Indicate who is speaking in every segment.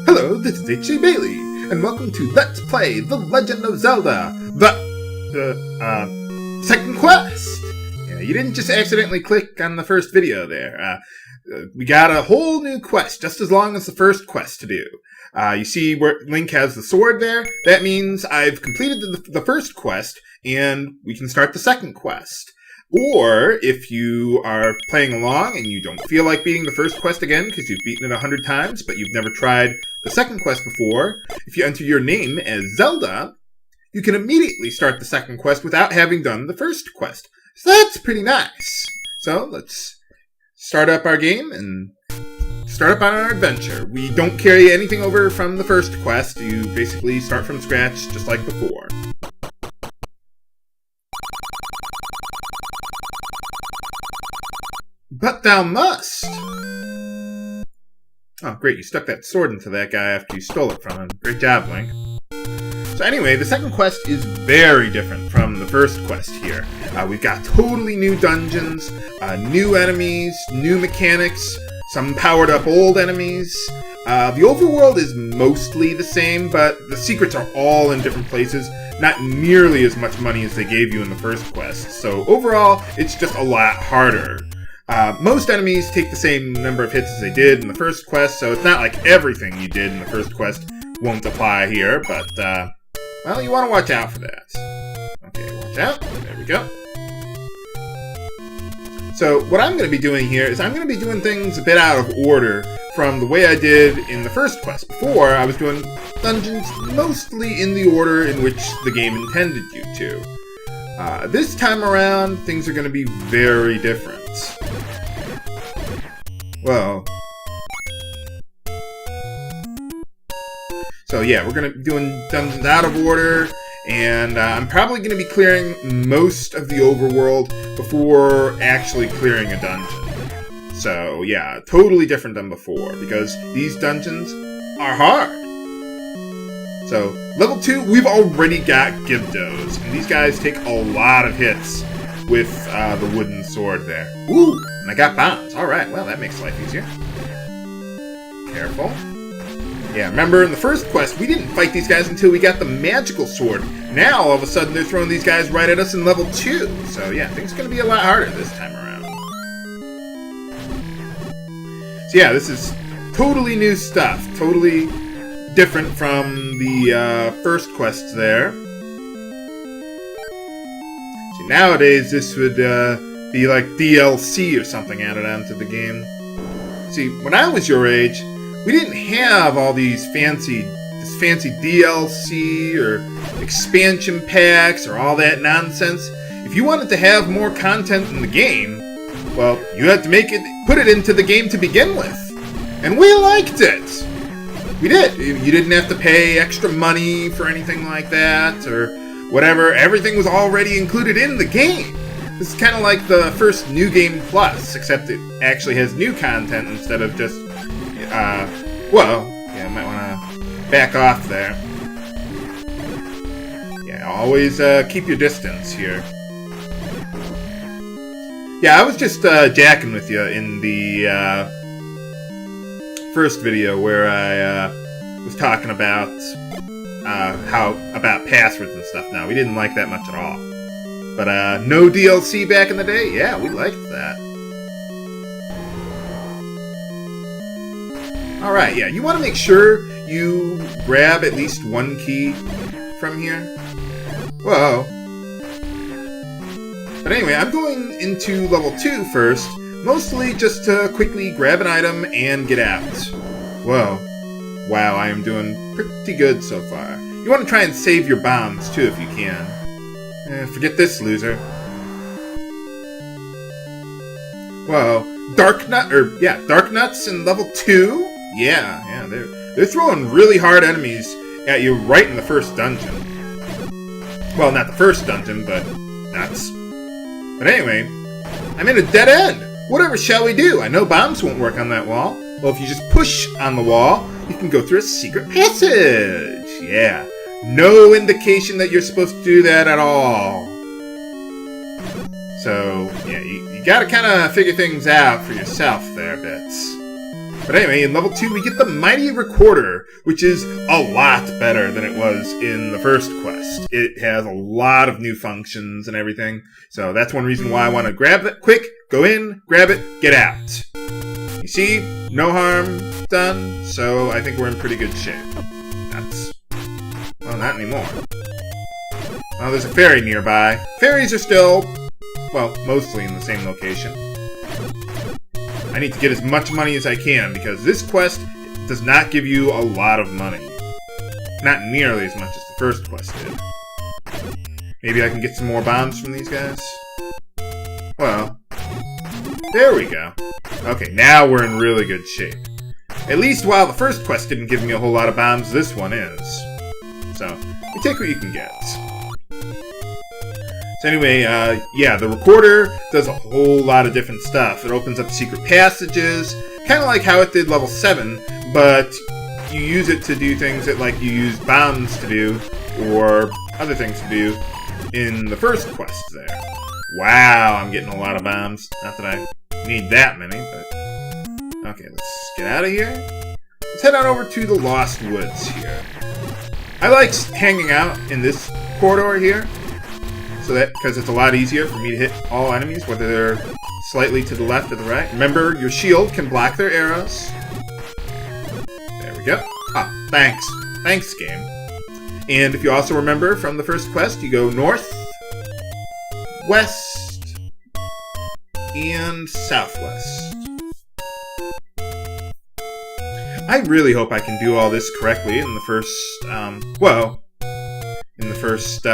Speaker 1: Hello, this is H.C. Bailey, and welcome to Let's Play The Legend of Zelda, the second quest. Yeah, you didn't just accidentally click on the first video there. We got a whole new quest, just as long as the first quest to do. You see where Link has the sword there? That means I've completed the first quest, and we can start the second quest. Or, if you are playing along and you don't feel like beating the first quest again because you've beaten it 100 times, but you've never tried the second quest before, if you enter your name as Zelda, you can immediately start the second quest without having done the first quest. So that's pretty nice. So, let's start up our game and start up on our adventure. We don't carry anything over from the first quest. You basically start from scratch just like before. But thou must! Oh, great, you stuck that sword into that guy after you stole it from him. Great job, Link. So anyway, the second quest is very different from the first quest here. We've got totally new dungeons, new enemies, new mechanics, some powered up old enemies. The overworld is mostly the same, but the secrets are all in different places. Not nearly as much money as they gave you in the first quest. So overall, it's just a lot harder. Most enemies take the same number of hits as they did in the first quest, so it's not like everything you did in the first quest won't apply here, but, well, you want to watch out for that. Okay, watch out. There we go. So, what I'm going to be doing here is I'm going to be doing things a bit out of order from the way I did in the first quest. Before, I was doing dungeons mostly in the order in which the game intended you to. This time around, things are going to be very different. Well, so yeah, we're going to be doing dungeons out of order, and I'm probably going to be clearing most of the overworld before actually clearing a dungeon. So yeah, totally different than before, because these dungeons are hard. So, level 2, we've already got Gibdos, and these guys take a lot of hits with the wooden sword there. Ooh, and I got bombs. Alright, well, that makes life easier. Careful. Yeah, remember in the first quest, we didn't fight these guys until we got the magical sword. Now, all of a sudden, they're throwing these guys right at us in level 2. So, yeah, things are going to be a lot harder this time around. So, yeah, this is totally new stuff. Totally different from the first quest there. See, nowadays this would be like DLC or something added onto the game. See, when I was your age, we didn't have all these fancy DLC or expansion packs or all that nonsense. If you wanted to have more content in the game, well, you had to put it into the game to begin with. And we liked it! We did. You didn't have to pay extra money for anything like that, or whatever. Everything was already included in the game. This is kind of like the first New Game Plus, except it actually has new content instead of just, well, yeah, I might want to back off there. Yeah, always keep your distance here. Yeah, I was just jacking with you in the first video where I was talking about about passwords and stuff. Now, we didn't like that much at all. But no DLC back in the day? Yeah, we liked that. Alright, yeah, you want to make sure you grab at least one key from here. Whoa. But anyway, I'm going into level 2 first, mostly just to quickly grab an item and get out. Whoa. Wow, I am doing pretty good so far. You want to try and save your bombs, too, if you can. Forget this, loser. Whoa. Dark Nuts in level 2? Yeah, they're throwing really hard enemies at you right in the first dungeon. Well, not the first dungeon, but nuts. But anyway, I'm in a dead end. Whatever shall we do? I know bombs won't work on that wall. Well, if you just push on the wall, you can go through a secret passage. Yeah. No indication that you're supposed to do that at all. So, yeah, you gotta kind of figure things out for yourself there, Bits. But anyway, in level 2, we get the Mighty Recorder, which is a lot better than it was in the first quest. It has a lot of new functions and everything. So that's one reason why I want to grab that quick, go in, grab it, get out. You see, no harm done, so I think we're in pretty good shape. That's... well, not anymore. Well, there's a ferry nearby. Ferries are still, well, mostly in the same location. I need to get as much money as I can, because this quest does not give you a lot of money. Not nearly as much as the first quest did. Maybe I can get some more bombs from these guys? Well, there we go. Okay, now we're in really good shape. At least while the first quest didn't give me a whole lot of bombs, this one is. So, you take what you can get. So anyway, yeah, the recorder does a whole lot of different stuff. It opens up secret passages, kind of like how it did level 7, but you use it to do things that, like, you use bombs to do, or other things to do in the first quest there. Wow, I'm getting a lot of bombs. Not that I need that many, but... okay, let's get out of here. Let's head on over to the Lost Woods here. I like hanging out in this corridor here, so that because it's a lot easier for me to hit all enemies, whether they're slightly to the left or the right. Remember, your shield can block their arrows. There we go. Ah, thanks. Thanks, game. And if you also remember from the first quest, you go north, west, and southwest. I really hope I can do all this correctly in the first, in the first,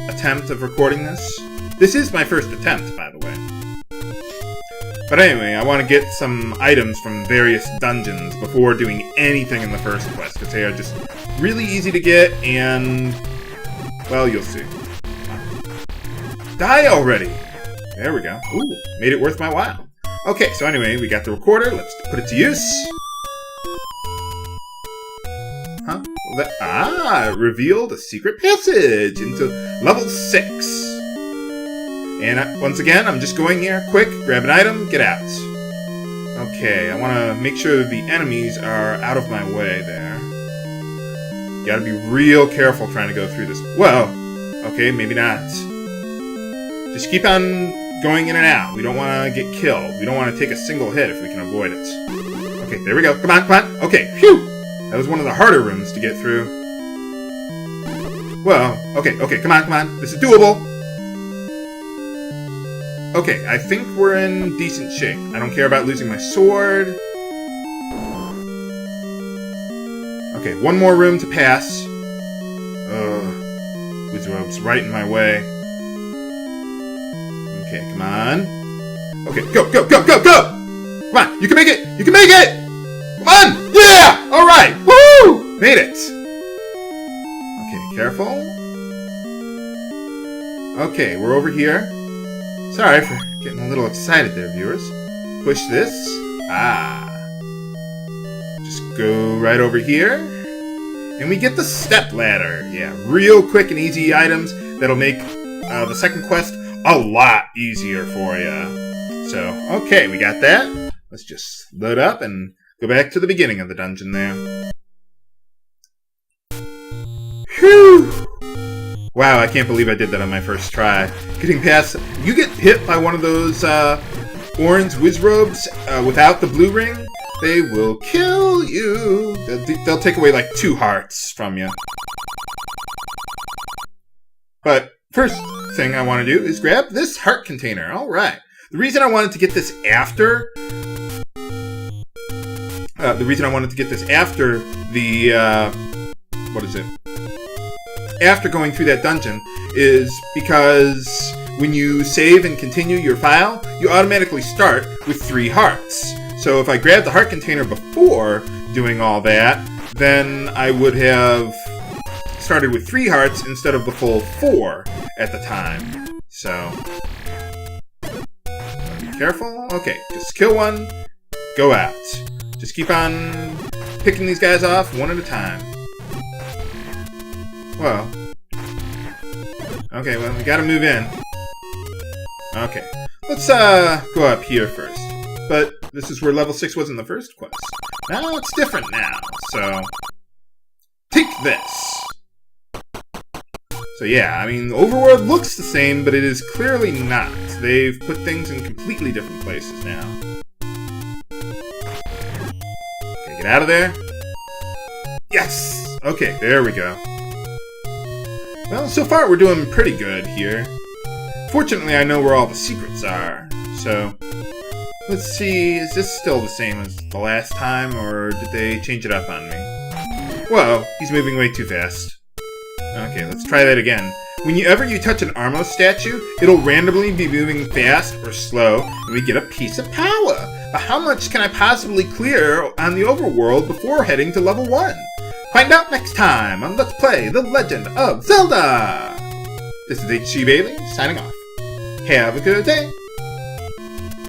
Speaker 1: attempt of recording this. This is my first attempt, by the way. But anyway, I want to get some items from various dungeons before doing anything in the first quest, because they are just really easy to get, and, well, you'll see. Die already! There we go. Ooh, made it worth my while. Okay, so anyway, we got the recorder. Let's put it to use. Huh? It revealed a secret passage into level 6. And once again, I'm just going here, quick, grab an item, get out. Okay, I want to make sure that the enemies are out of my way there. Gotta be real careful trying to go through this. Well, okay, maybe not. Just keep on going in and out. We don't want to get killed. We don't want to take a single hit if we can avoid it. Okay, there we go. Come on, come on. Okay, phew! That was one of the harder rooms to get through. Well, okay, come on, come on. This is doable. Okay, I think we're in decent shape. I don't care about losing my sword. Okay, one more room to pass. Ugh. Wizard's right in my way. Okay, come on. Okay, go, go, go, go, go! Come on, you can make it! You can make it! Come on! Yeah! Alright! Woo! Made it! Okay, careful. Okay, we're over here. Sorry for getting a little excited there, viewers. Push this. Just go right over here. And we get the step ladder. Yeah, real quick and easy items that'll make the second quest a lot easier for you. So, okay, we got that. Let's just load up and go back to the beginning of the dungeon there. Whew! Wow, I can't believe I did that on my first try. Getting past... you get hit by one of those orange wizrobes without the blue ring, they will kill you. They'll take away like 2 hearts from you. But first thing I want to do is grab this heart container. Alright. The reason I wanted to get this after... what is it? After going through that dungeon is because when you save and continue your file, you automatically start with 3 hearts. So if I grabbed the heart container before doing all that, then I would have started with 3 hearts instead of the full 4 at the time. So, be careful. Okay, just kill one, go out. Just keep on picking these guys off one at a time. Well, okay, well, we gotta move in. Okay, let's go up here first. But This is where level 6 was in the first quest. Now it's different now, so... Take this! So yeah, I mean, overworld looks the same, but it is clearly not. They've put things in completely different places now. Okay, get out of there. Yes! Okay, there we go. Well, so far we're doing pretty good here. Fortunately, I know where all the secrets are, so... Let's see, is this still the same as the last time, or did they change it up on me? Whoa, he's moving way too fast. Okay, let's try that again. Whenever you touch an Armos statue, it'll randomly be moving fast or slow, and we get a piece of power. But how much can I possibly clear on the overworld before heading to level 1? Find out next time on Let's Play The Legend of Zelda! This is HG Bailey, signing off. Have a good day!